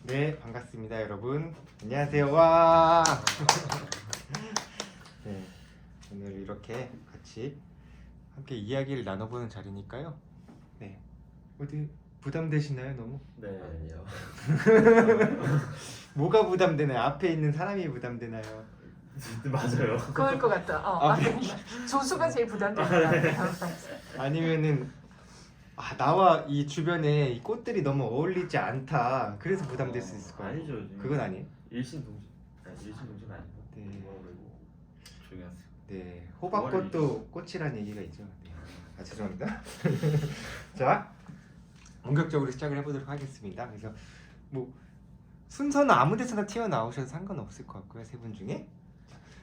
네, 반갑습니다, 여러분. 안녕하세요. 와. 네, 오늘 이렇게 같이 함께 이야기를 나눠보는 자리니까요. 네, 어디 부담되시나요, 너무? 네, 아니요. 뭐가 부담되나요? 앞에 있는 사람이 부담되나요? 맞아요. 그럴 것 같다. 조수가 제일 부담된다. 아니면은 나와 이 주변에 이 꽃들이 너무 어울리지 않다. 그래서 부담될 수 있을 거예요. 아니죠. 그건 아니에요. 일신동진. 일신동진 아니고. 네. 그리고 조용히 하세요. 네, 호박꽃도 꽃이란 얘기가 있죠. 네. 죄송합니다. 자, 본격적으로 시작을 해보도록 하겠습니다. 그래서 뭐 순서는 아무데서나 튀어나오셔도 상관없을 것 같고요. 세 분 중에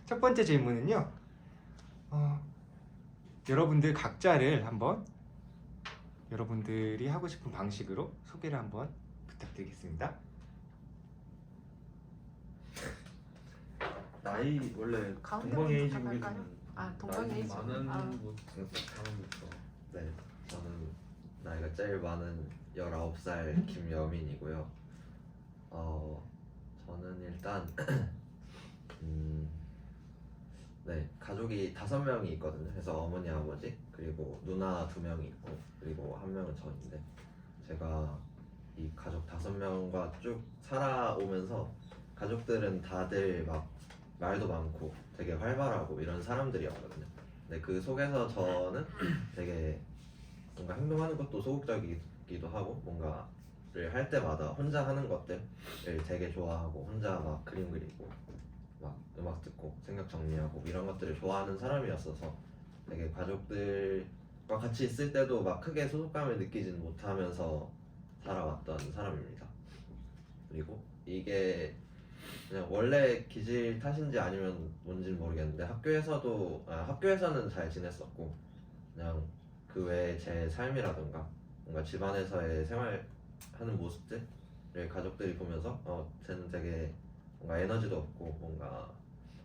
첫 번째 질문은요. 여러분들 각자를 한번 여러분들이 하고 싶은 방식으로 소개를 한번 부탁드리겠습니다. 나이 원래 가운데부터 동방예의지국에는 할까요? 동방예의지국. 많은 곳부터. 네, 저는 나이가 제일 많은 19살 김여민이고요. 저는 일단 네, 가족이 5명이 있거든요. 그래서 어머니, 아버지, 그리고 누나 2명이 있고, 그리고 1명은 저인데, 제가 이 가족 5명과 쭉 살아오면서 가족들은 다들 막 말도 많고 되게 활발하고 이런 사람들이었거든요. 근데 그 속에서 저는 되게 뭔가 행동하는 것도 소극적이기도 하고, 뭔가를 할 때마다 혼자 하는 것들을 되게 좋아하고, 혼자 막 그림 그리고 막 음악 듣고 생각 정리하고 이런 것들을 좋아하는 사람이었어서 되게 가족들과 같이 있을 때도 막 크게 소속감을 느끼진 못하면서 살아왔던 사람입니다. 그리고 이게 그냥 원래 기질 탓인지 아니면 뭔지는 모르겠는데 학교에서는 잘 지냈었고, 그냥 그 외에 제 삶이라든가 뭔가 집안에서의 생활하는 모습들을 가족들이 보면서 쟤는 되게 뭔가 에너지도 없고 뭔가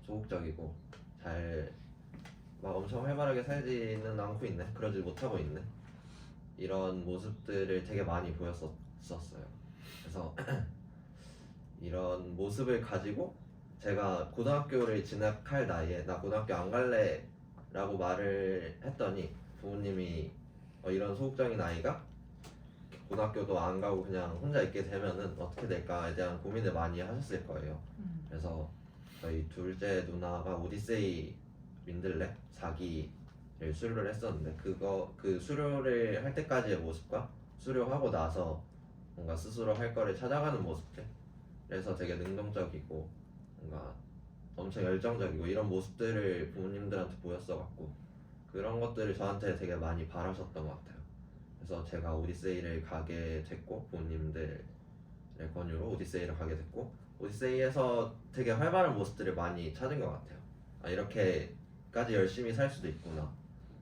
소극적이고 잘 막 엄청 활발하게 살지는 않고 있네, 그러지 못하고 있네, 이런 모습들을 되게 많이 보였었어요. 그래서 이런 모습을 가지고 제가 고등학교를 진학할 나이에 나 고등학교 안 갈래 라고 말을 했더니 부모님이 이런 소극적인 아이가 고등학교도 안 가고 그냥 혼자 있게 되면은 어떻게 될까에 대한 고민을 많이 하셨을 거예요. 그래서 저희 둘째 누나가 오디세이 민들레 4기를 수료를 했었는데 그 수료를 할 때까지의 모습과 수료하고 나서 뭔가 스스로 할 거를 찾아가는 모습들, 그래서 되게 능동적이고 뭔가 엄청 열정적이고 이런 모습들을 부모님들한테 보였어갖고 그런 것들을 저한테 되게 많이 바라셨던 것 같아요. 그래서 제가 오디세이를 가게 됐고, 부모님들의 권유로 오디세이를 가게 됐고, 오디세이에서 되게 활발한 모습들을 많이 찾은 것 같아요. 이렇게까지 열심히 살 수도 있구나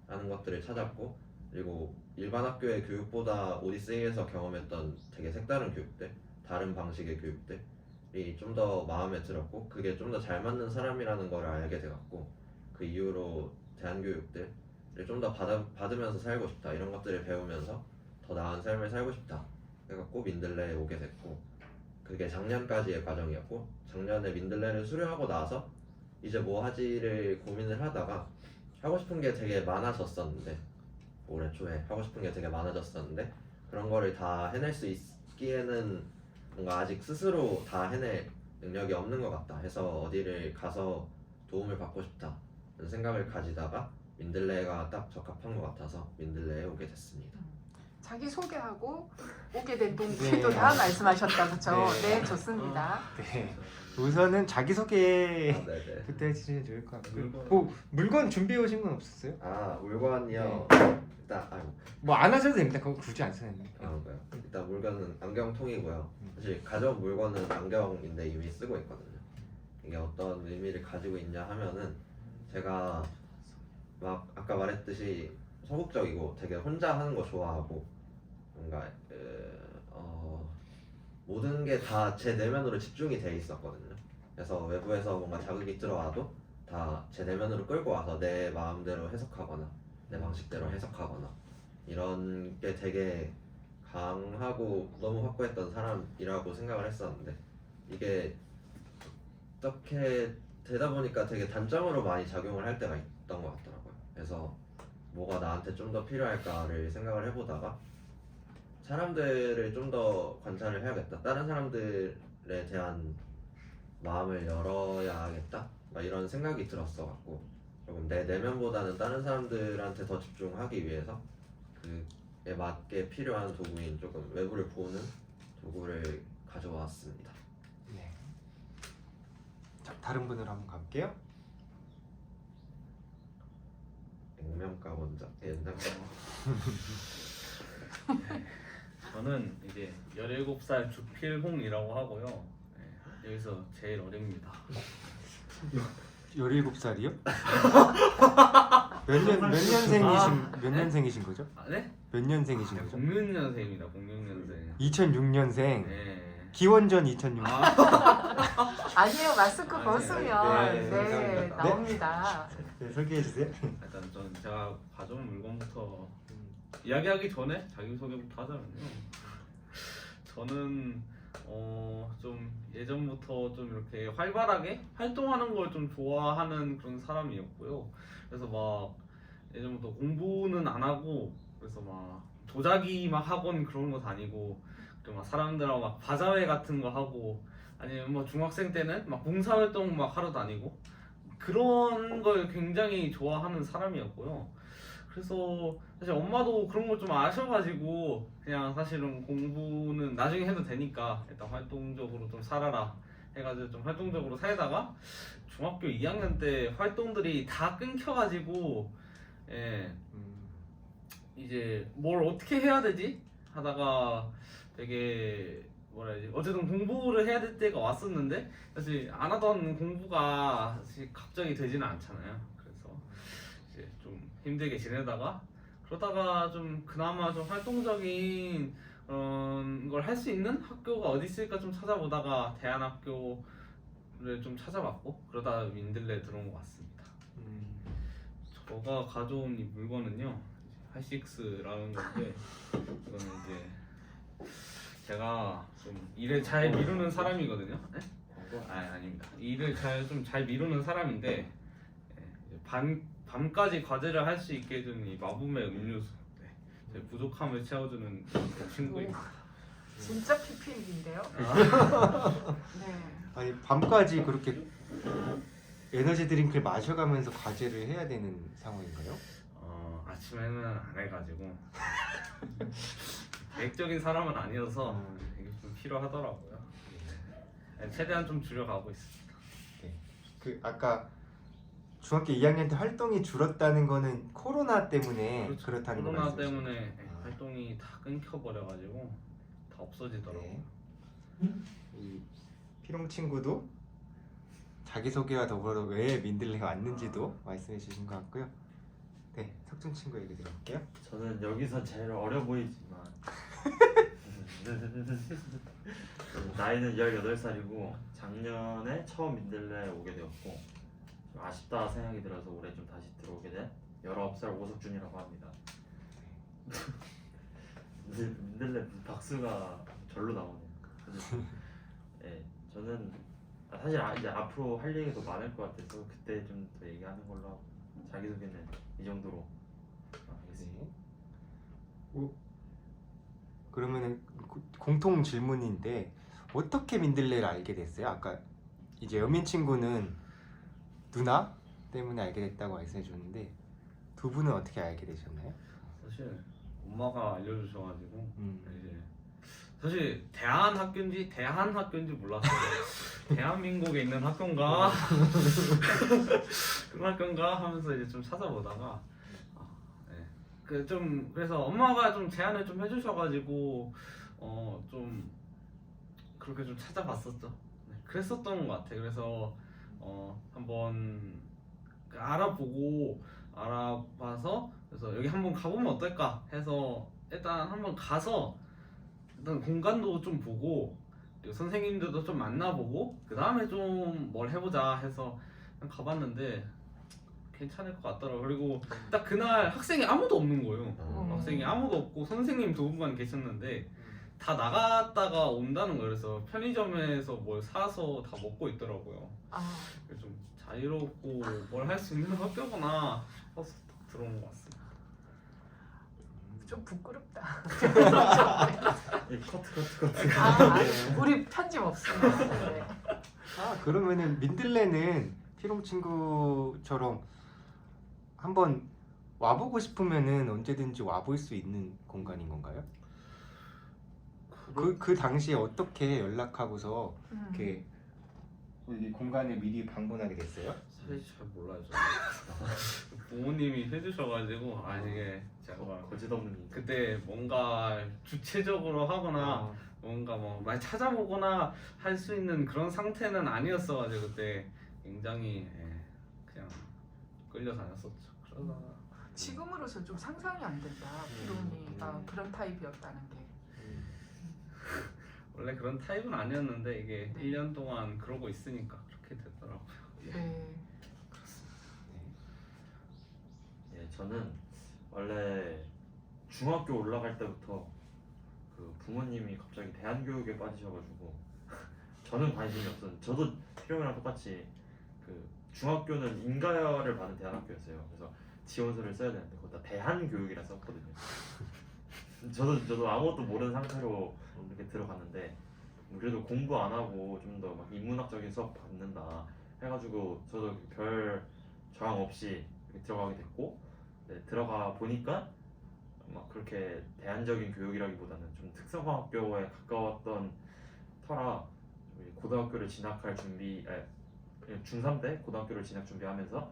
라는 것들을 찾았고, 그리고 일반 학교의 교육보다 오디세이에서 경험했던 되게 색다른 교육들, 다른 방식의 교육들이 좀 더 마음에 들었고, 그게 좀 더 잘 맞는 사람이라는 걸 알게 돼갖고, 그 이후로 대한교육들을 좀 더 받으면서 살고 싶다, 이런 것들을 배우면서 더 나은 삶을 살고 싶다 해갖고 민들레에 오게 됐고, 그게 작년까지의 과정이었고, 작년에 민들레를 수료하고 나서 이제 뭐 하지를 고민을 하다가 하고 싶은 게 되게 많아졌었는데, 올해 초에 하고 싶은 게 되게 많아졌었는데 그런 거를 다 해낼 수 있기에는 뭔가 아직 스스로 다 해낼 능력이 없는 것 같다 해서 어디를 가서 도움을 받고 싶다 라는 생각을 가지다가 민들레가 딱 적합한 것 같아서 민들레에 오게 됐습니다. 자기 소개하고 오게 된 동기도 네. 다 말씀하셨다, 그렇죠? 네. 네, 좋습니다. 네, 우선은 자기소개부터 네네. 해주시면 좋을 것 같고요. 물건. 뭐 물건 준비해 오신 건 없었어요? 물건이요. 일단 뭐 안 하셔도 됩니다. 그거 굳이 안 쓰는 거. 그런가요? 일단 물건은 안경통이고요. 사실 가져온 물건은 안경인데 이미 쓰고 있거든요. 이게 어떤 의미를 가지고 있냐 하면은, 제가 막 아까 말했듯이 소극적이고 되게 혼자 하는 거 좋아하고 뭔가 모든 게 다 제 내면으로 집중이 돼 있었거든요. 그래서 외부에서 뭔가 자극이 들어와도 다 제 내면으로 끌고 와서 내 마음대로 해석하거나 내 방식대로 해석하거나 이런 게 되게 강하고 너무 확고했던 사람이라고 생각을 했었는데 이게 어떻게 되다 보니까 되게 단점으로 많이 작용을 할 때가 있던 것 같더라고요. 그래서 뭐가 나한테 좀 더 필요할까를 생각을 해보다가 사람들을 좀 더 관찰을 해야겠다. 다른 사람들에 대한 마음을 열어야겠다. 막 이런 생각이 들었어갖고 조금 내 내면보다는 다른 사람들한테 더 집중하기 위해서 그에 맞게 필요한 도구인 조금 외부를 보는 도구를 가져왔습니다. 네. 자, 다른 분으로 한번 가볼게요. 액면가 먼저. 옛날 저는 이제 17살 주필홍이라고 하고요. 네, 여기서 제일 어립니다. 17살이요? 몇 년생이신 거죠? 아, 네? 몇 년생이신 네, 거죠? 06년생입니다. 06년생. 2006년생. 네. 기원전 2006년. 아니에요. 마스크 아니에요. 벗으면 네, 네, 감사합니다. 나옵니다. 네, 소개해 주세요. 일단 전 제가 가져온 물건부터 이야기하기 전에 자기소개부터 하자면요. 저는 좀 예전부터 좀 이렇게 활발하게 활동하는 걸 좀 좋아하는 그런 사람이었고요. 그래서 막 예전부터 공부는 안 하고 그래서 막 도자기 막 학원 그런 거 다니고 그리고 막 사람들하고 막 바자회 같은 거 하고 아니면 뭐 중학생 때는 막 봉사활동 막 하러 다니고 그런 걸 굉장히 좋아하는 사람이었고요. 그래서 사실 엄마도 그런 걸 좀 아셔가지고 그냥 사실은 공부는 나중에 해도 되니까 일단 활동적으로 좀 살아라 해가지고 좀 활동적으로 살다가 중학교 2학년 때 활동들이 다 끊겨가지고 예 이제 뭘 어떻게 해야 되지 하다가 되게 뭐라 해야지 어쨌든 공부를 해야 될 때가 왔었는데 사실 안 하던 공부가 사실 갑자기 되지는 않잖아요. 그래서 이제 좀 힘들게 지내다가 그러다가 좀 그나마 좀 활동적인 그런 걸 할 수 있는 학교가 어디 있을까 좀 찾아보다가 대안학교를 좀 찾아봤고 그러다 민들레 들어온 것 같습니다. 제가 가져온 이 물건은요 하이식스라는 건데 이거는 이제 제가 좀 일을 잘 미루는 사람이거든요. 네? 아닙니다. 일을 좀 잘 미루는 사람인데 예, 밤까지 과제를 할 수 있게 해주는 이 마법의 음료수. 네. 제 부족함을 채워주는 그 친구입니다. 진짜 PPL인데요. 네. 아니 밤까지 그렇게 에너지 드링크를 마셔가면서 과제를 해야 되는 상황인가요? 아침에는 안 해가지고 계획적인 사람은 아니어서 되게 좀 필요하더라고요. 네, 최대한 좀 줄여가고 있습니다. 네. 그 아까 중학교 2학년 때 활동이 줄었다는 거는 코로나 때문에 그렇죠. 그렇다는 거 코로나 말씀이시죠? 때문에 활동이 다 끊겨버려가지고 다 없어지더라고요. 네. 이 피롱 친구도 자기소개와 더불어 왜 민들레가 왔는지도 말씀해 주신 것 같고요. 네, 석준 친구 얘기 들어볼게요. 저는 여기서 제일 어려 보이지만 나이는 18살이고 작년에 처음 민들레 오게 되었고 좀 아쉽다 생각이 들어서 올해 좀 다시 들어오게 된 19살 오석준이라고 합니다. 민들레 박수가 절로 나오네요. 네, 저는 사실 이제 앞으로 할 얘기도 많을 것 같아서 그때 좀 더 얘기하는 걸로 하고 자기소개는 이 정도로 하겠습니다. 네. 그러면은 공통 질문인데 어떻게 민들레를 알게 됐어요? 아까 이제 여민 친구는 누나 때문에 알게 됐다고 말씀해 주셨는데 두 분은 어떻게 알게 되셨나요? 사실 엄마가 알려주셔가지고 음. 이제 사실 대한학교인지 몰랐어요. 대한민국에 있는 학교인가 그런 학교인가 하면서 이제 좀 찾아보다가 그래서 엄마가 좀 제안을 좀 해주셔가지고 좀 그렇게 좀 찾아봤었죠. 네, 그랬었던 것 같아요. 그래서 한번 알아봐서 그래서 여기 한번 가보면 어떨까 해서 일단 한번 가서 일단 공간도 좀 보고 그리고 선생님들도 좀 만나보고 그 다음에 좀 뭘 해보자 해서 가봤는데 괜찮을 것 같더라고. 그리고 딱 그날 학생이 아무도 없는 거예요. 학생이 아무도 없고 선생님 두 분만 계셨는데 다 나갔다가 온다는 거예요. 그래서 편의점에서 뭘 사서 다 먹고 있더라고요. 아, 그래서 좀 자유롭고 뭘 할 수 있는 학교구나 싶어서 들어온 것 같습니다. 좀 부끄럽다. 커트. 아, 우리 편집 없습니다. 네. 아 그러면은 민들레는 피롱 친구처럼 한번 와보고 싶으면은 언제든지 와볼 수 있는 공간인 건가요? 그 당시에 어떻게 연락하고서 이렇게 이 공간을 미리 방문하게 됐어요? 사실 잘 몰라요. 저는. 부모님이 해주셔가지고 이게 제가 거짓없는 그때 뭔가 주체적으로 하거나 뭔가 뭐 많이 찾아보거나 할 수 있는 그런 상태는 아니었어가지고 그때 굉장히 그냥 끌려 다녔었죠. 그러다가 지금으로서 좀 상상이 안 된다. 피롱이가 그런 타입이었다는 게. 원래 그런 타입은 아니었는데 이게 네. 1년 동안 그러고 있으니까 그렇게 됐더라고요. 네. 예, 저는 원래 중학교 올라갈 때부터 그 부모님이 갑자기 대한교육에 빠지셔가지고 저는 관심이 없었는데 저도 피롱이랑 똑같이 그 중학교는 인가를 받은 대안학교였어요. 그래서 지원서를 써야 되는데 거기다 대한교육이라 썼거든요. 저도 아무것도 모르는 상태로 이렇게 들어갔는데 그래도 공부 안 하고 좀 더 막 인문학적인 수업 받는다 해가지고 저도 별 저항 없이 이렇게 들어가게 됐고 네, 들어가 보니까 막 그렇게 대안적인 교육이라기보다는 좀 특성화학교에 가까웠던 터라 고등학교를 진학할 준비 중3 때 고등학교를 진학 준비하면서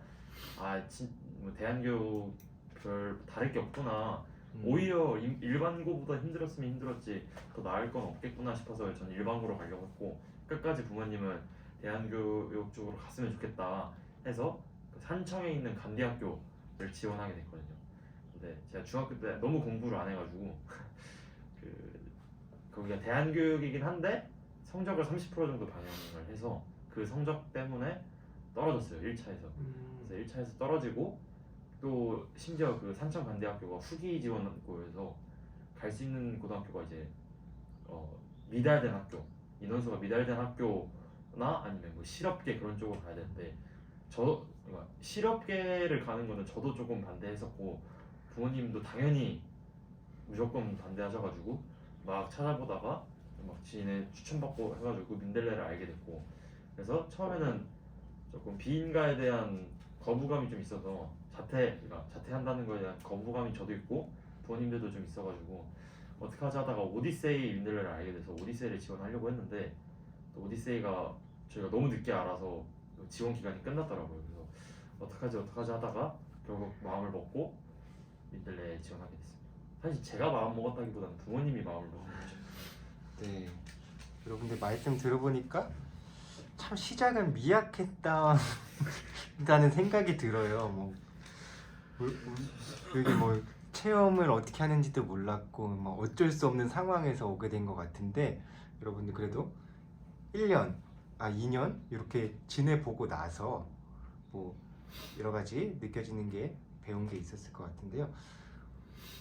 뭐 대안교육 별 다를 게 없구나 오히려 일반고보다 힘들었으면 힘들었지 더 나을 건 없겠구나 싶어서 전 일반고로 가려고 했고 끝까지 부모님은 대안교육 쪽으로 갔으면 좋겠다 해서 산청에 있는 간디학교를 지원하게 됐거든요. 근데 제가 중학교 때 너무 공부를 안 해가지고 거기가 대안교육이긴 한데 성적을 30% 정도 반영을 해서 그 성적 때문에 떨어졌어요. 1차에서. 그래서 1차에서 떨어지고 또 심지어 그 산청간대학교가 후기 지원고여서 갈 수 있는 고등학교가 이제 미달된 학교 인원수가 미달된 학교나 아니면 뭐 실업계 그런 쪽으로 가야 되는데 그러니까 실업계를 가는 거는 저도 조금 반대했었고 부모님도 당연히 무조건 반대하셔가지고 막 찾아보다가 막 지인의 추천받고 해가지고 민들레를 알게 됐고 그래서 처음에는 조금 비인가에 대한 거부감이 좀 있어서 그러니까 자퇴한다는 거에 대한 거부감이 저도 있고 부모님들도 좀 있어가지고 어떻게 하자 하다가 오디세이 민들레를 알게 돼서 오디세이를 지원하려고 했는데 또 오디세이가 저희가 너무 늦게 알아서 지원 기간이 끝났더라고요. 그래서 어떡하지 하다가 결국 마음을 먹고 민들레에 지원하게 됐습니다. 사실 제가 마음 먹었다기보다는 부모님이 마음을 먹은 거죠. 네, 여러분들 말씀 들어보니까 참 시작은 미약했다는 생각이 들어요. 여기 체험을 어떻게 하는지도 몰랐고 어쩔 수 없는 상황에서 오게 된 것 같은데 여러분들 그래도 2년 이렇게 지내보고 나서 여러 가지 느껴지는 게 배운 게 있었을 것 같은데요.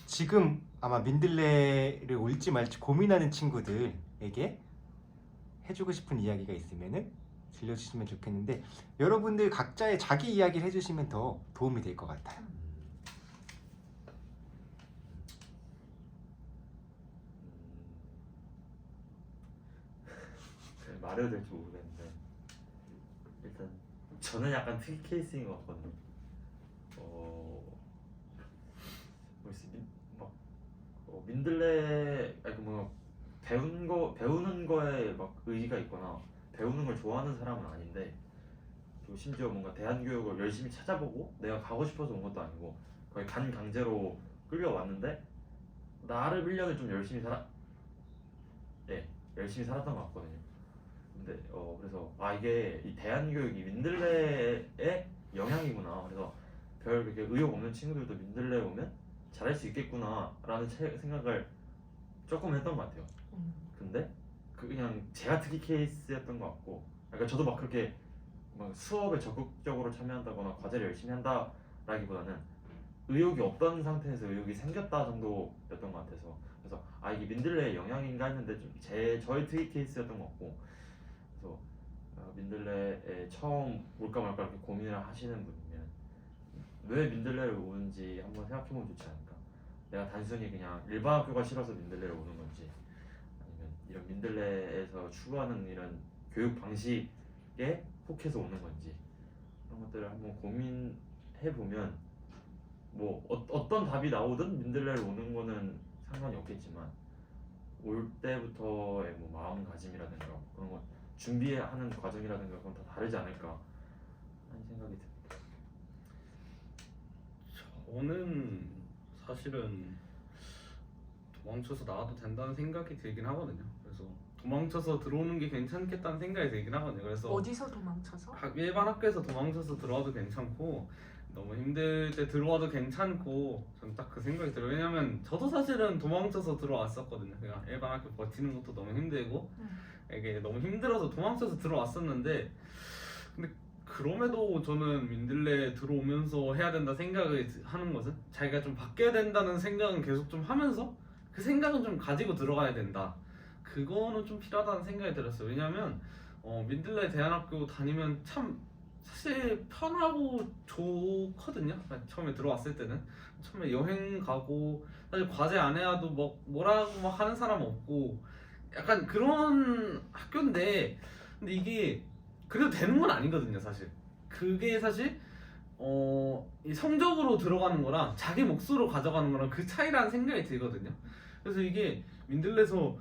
지금 아마 민들레를 올지 말지 고민하는 친구들에게 해주고 싶은 이야기가 있으면은 들려주시면 좋겠는데 여러분들 각자의 자기 이야기를 해주시면 더 도움이 될 것 같아요. 말해도 될지 모르겠는데 일단 저는 약간 특이 케이스인 것 같거든요. 민들레 배우는 거에 막 의지가 있거나 배우는 걸 좋아하는 사람은 아닌데 또 심지어 뭔가 대안교육을 열심히 찾아보고 내가 가고 싶어서 온 것도 아니고 거의 강제로 끌려왔는데 나를 1년을 좀 열심히 살았던 것 같거든요. 근데 그래서 이게 이 대안교육이 민들레의 영향이구나. 그래서 별 그렇게 의욕 없는 친구들도 민들레 오면 잘할 수 있겠구나 라는 생각을 조금 했던 것 같아요. 근데 그냥 제가 특이 케이스였던 것 같고 그러니까 저도 막 그렇게 뭐 수업에 적극적으로 참여한다거나 과제를 열심히 한다라기보다는 의욕이 없던 상태에서 의욕이 생겼다 정도였던 것 같아서 그래서 아 이게 민들레의 영향인가 했는데 좀 저의 트윗 케이스였던 것 같고 그래서 민들레에 처음 올까 말까 이렇게 고민을 하시는 분이면 왜 민들레를 오는지 한번 생각해보면 좋지 않을까. 내가 단순히 그냥 일반 학교가 싫어서 민들레를 오는 건지 아니면 이런 민들레에서 추구하는 이런 교육 방식에 혹해서 오는 건지 그런 것들을 한번 고민해보면 뭐 어떤 답이 나오든 민들레를 오는 거는 상관이 없겠지만 올 때부터의 뭐 마음가짐이라든가 그런 거 준비하는 과정이라든가 그건 다 다르지 않을까 하는 생각이 듭니다. 저는 사실은 도망쳐서 나와도 된다는 생각이 들긴 하거든요. 그래서 도망쳐서 들어오는 게 괜찮겠다는 생각이 들긴 하거든요. 그래서 어디서 도망쳐서? 일반 학교에서 도망쳐서 들어와도 괜찮고 너무 힘들 때 들어와도 괜찮고 저는 딱 그 생각이 들어요. 왜냐면 저도 사실은 도망쳐서 들어왔었거든요. 그냥 일반 학교 버티는 것도 너무 힘들고 이게 너무 힘들어서 도망쳐서 들어왔었는데 근데 그럼에도 저는 민들레 들어오면서 해야 된다 생각을 하는 것은 자기가 좀 바뀌어야 된다는 생각은 계속 좀 하면서 그 생각은 좀 가지고 들어가야 된다. 그거는 좀 필요하다는 생각이 들었어요. 왜냐면 민들레 대안학교 다니면 참 사실 편하고 좋거든요. 처음에 들어왔을 때는 처음에 여행 가고 사실 과제 안 해도 뭐라고 막 하는 사람 없고 약간 그런 학교인데 근데 이게 그래도 되는 건 아니거든요. 사실 그게 사실 이 성적으로 들어가는 거랑 자기 몫으로 가져가는 거랑 그 차이라는 생각이 들거든요. 그래서 이게 민들레에서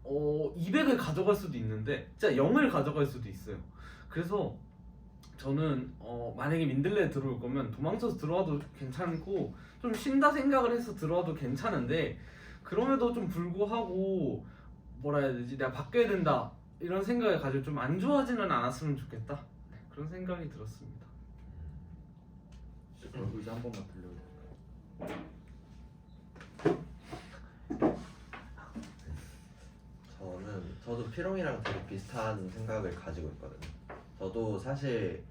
200을 가져갈 수도 있는데 진짜 0을 가져갈 수도 있어요. 그래서 저는 만약에 민들레에 들어올 거면 도망쳐서 들어와도 괜찮고 좀 쉰다 생각을 해서 들어와도 괜찮은데 그럼에도 좀 불구하고 뭐라 해야 되지 내가 바뀌어야 된다 이런 생각을 가지고 좀 안 좋아하지는 않았으면 좋겠다 그런 생각이 들었습니다. 의자 한 번만 들려도 될까요? 저도 피롱이랑 되게 비슷한 생각을 가지고 있거든요. 저도 사실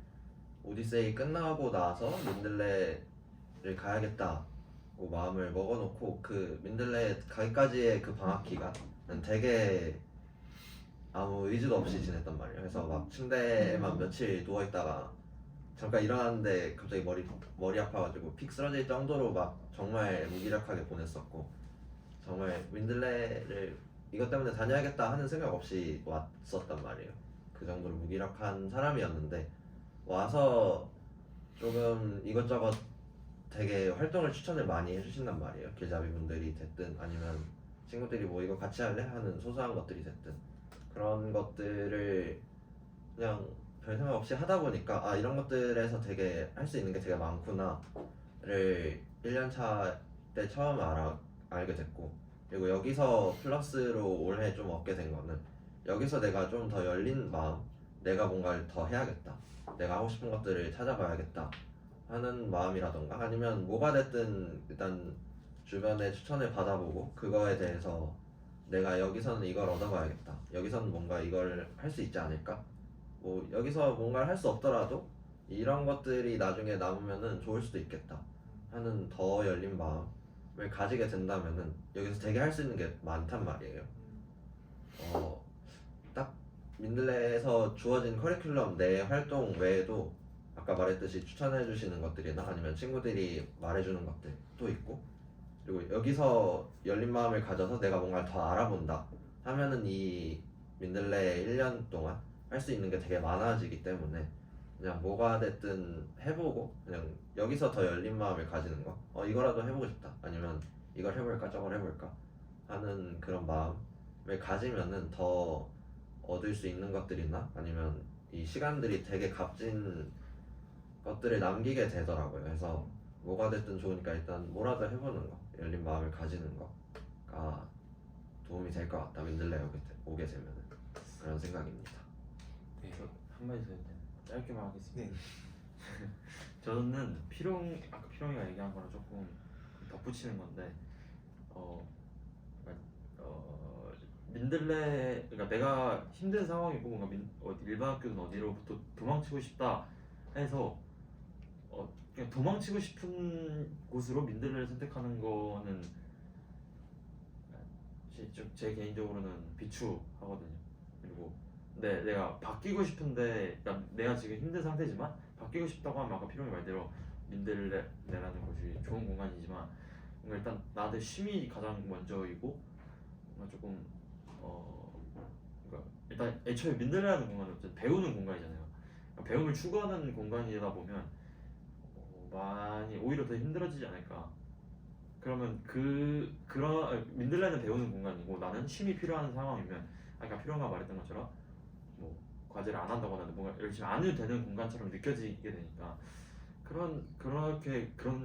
오디세이 끝나고 나서 민들레를 가야겠다고 마음을 먹어놓고 그 민들레 가기까지의 그 방학 기간은 되게 아무 의지도 없이 지냈단 말이에요. 그래서 막 침대에만 며칠 누워있다가 잠깐 일어났는데 갑자기 머리 아파가지고 픽 쓰러질 정도로 막 정말 무기력하게 보냈었고 정말 민들레를 이것 때문에 다녀야겠다 하는 생각 없이 왔었단 말이에요. 그 정도로 무기력한 사람이었는데 와서 조금 이것저것 되게 활동을 추천을 많이 해주신단 말이에요. 길잡이 분들이 됐든 아니면 친구들이 뭐 이거 같이 할래? 하는 소소한 것들이 됐든 그런 것들을 그냥 별 생각 없이 하다 보니까 아 이런 것들에서 되게 할 수 있는 게 되게 많구나를 1년차 때 처음 알게 됐고 그리고 여기서 플러스로 올해 좀 얻게 된 거는 여기서 내가 좀 더 열린 마음 내가 뭔가를 더 해야겠다 내가 하고 싶은 것들을 찾아봐야겠다 하는 마음이라던가 아니면 뭐가 됐든 일단 주변에 추천을 받아보고 그거에 대해서 내가 여기서는 이걸 얻어봐야겠다 여기서는 뭔가 이걸 할 수 있지 않을까 뭐 여기서 뭔가를 할 수 없더라도 이런 것들이 나중에 남으면은 좋을 수도 있겠다 하는 더 열린 마음을 가지게 된다면은 여기서 되게 할 수 있는 게 많단 말이에요. 딱 민들레에서 주어진 커리큘럼 내 활동 외에도 아까 말했듯이 추천해 주시는 것들이나 아니면 친구들이 말해주는 것들도 있고 그리고 여기서 열린 마음을 가져서 내가 뭔가를 더 알아본다 하면은 이 민들레 1년 동안 할 수 있는 게 되게 많아지기 때문에 그냥 뭐가 됐든 해보고 그냥 여기서 더 열린 마음을 가지는 거 이거라도 해보고 싶다 아니면 이걸 해볼까 저걸 해볼까 하는 그런 마음을 가지면은 더 얻을 수 있는 것들이나 아니면 이 시간들이 되게 값진 것들을 남기게 되더라고요. 그래서 뭐가 됐든 좋으니까 일단 뭐라도 해보는 거 열린 마음을 가지는 거가 도움이 될 것 같다 민들레 오게 되면은 그런 생각입니다. 네. 한마디 더 해도 되나요? 짧게만 하겠습니다. 네. 저는 아까 피롱이가 얘기한 거랑 조금 덧붙이는 건데 민들레 그러니까 내가 힘든 상황이고 뭔가 일반 학교든 어디로부터 도망치고 싶다 해서 그냥 도망치고 싶은 곳으로 민들레를 선택하는 거는 제 개인적으로는 비추하거든요. 그리고 내가 바뀌고 싶은데 그러니까 내가 지금 힘든 상태지만 바뀌고 싶다고 하면 아까 피롱이 말대로 민들레라는 곳이 좋은 공간이지만 뭔가 일단 나한테 쉼이 가장 먼저이고 뭔가 조금 그러니까 일단 애초에 민들레라는 공간은 어쨌든 배우는 공간이잖아요. 그러니까 배움을 추구하는 공간이다 보면 많이 오히려 더 힘들어지지 않을까. 그러면 그런 민들레는 배우는 공간이고 나는 쉼이 필요한 상황이면 아까 피로가 말했던 것처럼 뭐 과제를 안 한다거나 뭔가 열심히 안 해도 되는 공간처럼 느껴지게 되니까 그런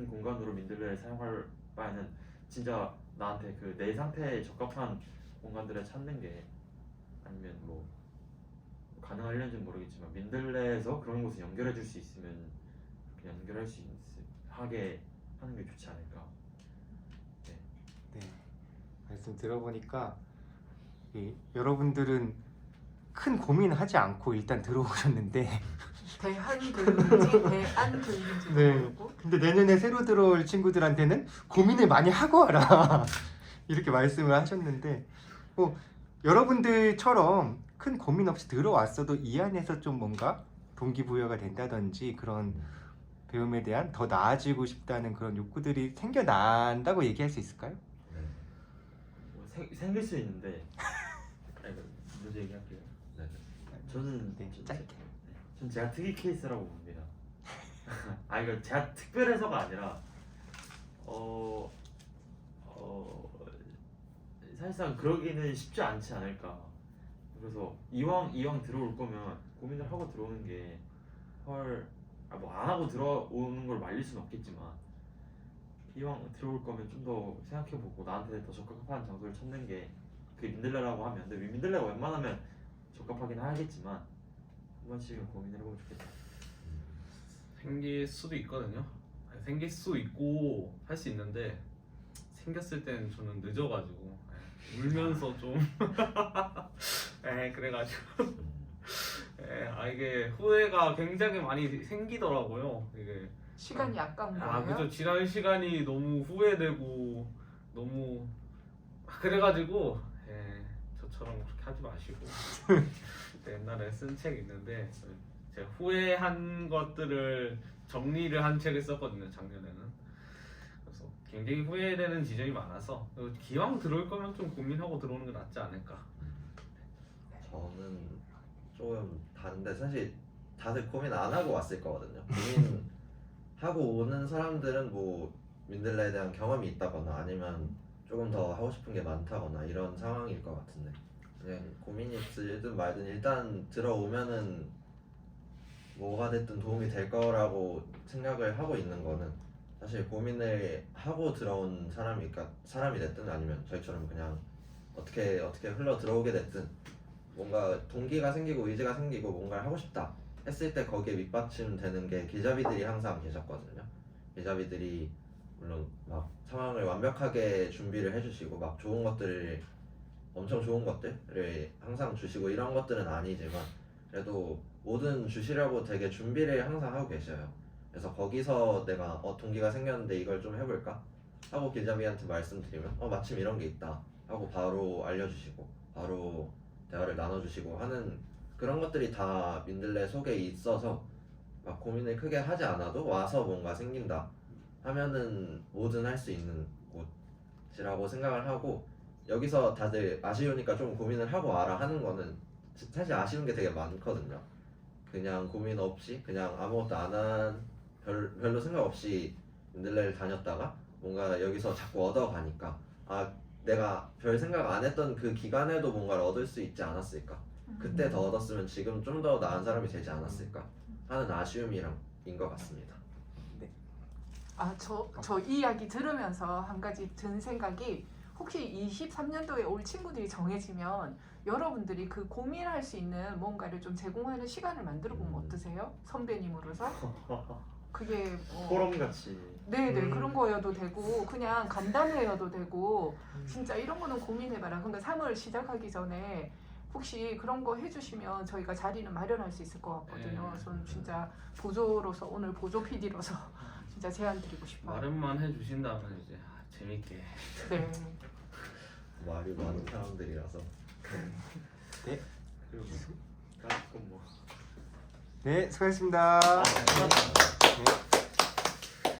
공간으로 민들레를 사용할 바에는 진짜 나한테 그 내 상태에 적합한 공간들을 찾는 게 아니면 뭐 가능하려는지는 모르겠지만 민들레에서 그런 곳을 연결해 줄 수 있으면 그냥 연결할 수 하게 하는 게 좋지 않을까. 네, 말씀 들어보니까 여러분들은 큰 고민하지 않고 일단 들어오셨는데 대안교육인지 네. 모르고 근데 내년에 새로 들어올 친구들한테는 고민을 많이 하고 와라 이렇게 말씀을 하셨는데 여러분들처럼 큰 고민 없이 들어왔어도 이 안에서 좀 뭔가 동기부여가 된다든지 그런 배움에 대한 더 나아지고 싶다는 그런 욕구들이 생겨난다고 얘기할 수 있을까요? 생길 수 있는데 먼저 얘기할게요. 네. 저는 네, 짧게. 전 제가 특이 케이스라고 봅니다. 이거 제가 특별해서가 아니라 사실상 그러기는 쉽지 않지 않을까. 그래서 이왕 들어올 거면 고민을 하고 들어오는 게 뭐 안 하고 들어오는 걸 말릴 수는 없겠지만 이왕 들어올 거면 좀 더 생각해보고 나한테 더 적합한 장소를 찾는 게 그게 민들레라고 하면 근데 민들레가 웬만하면 적합하긴 하겠지만 한 번씩은 고민을 해보면 좋겠다. 생길 수도 있거든요. 생길 수 있고 할 수 있는데 생겼을 때는 저는 늦어가지고 울면서 좀 그래가지고 이게 후회가 굉장히 많이 생기더라고요. 이게 시간이 아까운 거예요. 그죠. 지난 시간이 너무 후회되고 너무 그래가지고 저처럼 그렇게 하지 마시고 옛날에 쓴 책 있는데 제가 후회한 것들을 정리를 한 책을 썼거든요, 작년에는. 그래서 굉장히 후회되는 지점이 많아서 기왕 들어올 거면 좀 고민하고 들어오는 게 낫지 않을까. 저는 조금 다른데 사실 다들 고민 안 하고 왔을 거거든요. 고민하고 오는 사람들은 뭐 민들레에 대한 경험이 있다거나 아니면 조금 더 하고 싶은 게 많다거나 이런 상황일 것 같은데 그냥 고민이 있든 말든 일단 들어오면은 뭐가 됐든 도움이 될 거라고 생각을 하고 있는 거는 사실 고민을 하고 들어온 사람이 됐든 아니면 저희처럼 그냥 어떻게 흘러 들어오게 됐든 뭔가 동기가 생기고 의지가 생기고 뭔가를 하고 싶다 했을 때 거기에 밑받침되는 게 길잡이들이 항상 계셨거든요. 길잡이들이 물론 막 상황을 완벽하게 준비를 해주시고 막 엄청 좋은 것들을 항상 주시고 이런 것들은 아니지만 그래도 뭐든 주시려고 되게 준비를 항상 하고 계셔요. 그래서 거기서 내가 동기가 생겼는데 이걸 좀 해볼까 하고 길잡이한테 말씀드리면 마침 이런 게 있다 하고 바로 알려주시고 바로 대화를 나눠주시고 하는 그런 것들이 다 민들레 속에 있어서 막 고민을 크게 하지 않아도 와서 뭔가 생긴다 하면은 뭐든 할 수 있는 곳이라고 생각을 하고 여기서 다들 아쉬우니까 좀 고민을 하고 와라 하는 거는 사실 아쉬운 게 되게 많거든요. 그냥 고민 없이 그냥 아무것도 안 한 별로 생각 없이 민들레를 다녔다가 뭔가 여기서 자꾸 얻어가니까 내가 별 생각 안 했던 그 기간에도 뭔가를 얻을 수 있지 않았을까 그때 더 얻었으면 지금 좀 더 나은 사람이 되지 않았을까 하는 아쉬움인 것 같습니다. 저 이 이야기 들으면서 한 가지 든 생각이 혹시 23년도에 올 친구들이 정해지면 여러분들이 그 고민할 수 있는 뭔가를 좀 제공하는 시간을 만들어 보면 어떠세요? 선배님으로서? 그게 포럼 같이. 네네 그런 거여도 되고 그냥 간담회여도 되고 진짜 이런 거는 고민해봐라. 그러니까 3월 시작하기 전에 혹시 그런 거 해주시면 저희가 자리는 마련할 수 있을 것 같거든요. 네. 저는 진짜 보조로서 오늘 보조 PD로서 진짜 제안 드리고 싶어요. 말은만 해주신다면 이제 재밌게. 네. 말이 많은 사람들이라서 그리고 가끔 뭐. 네, 수고하셨습니다. 아,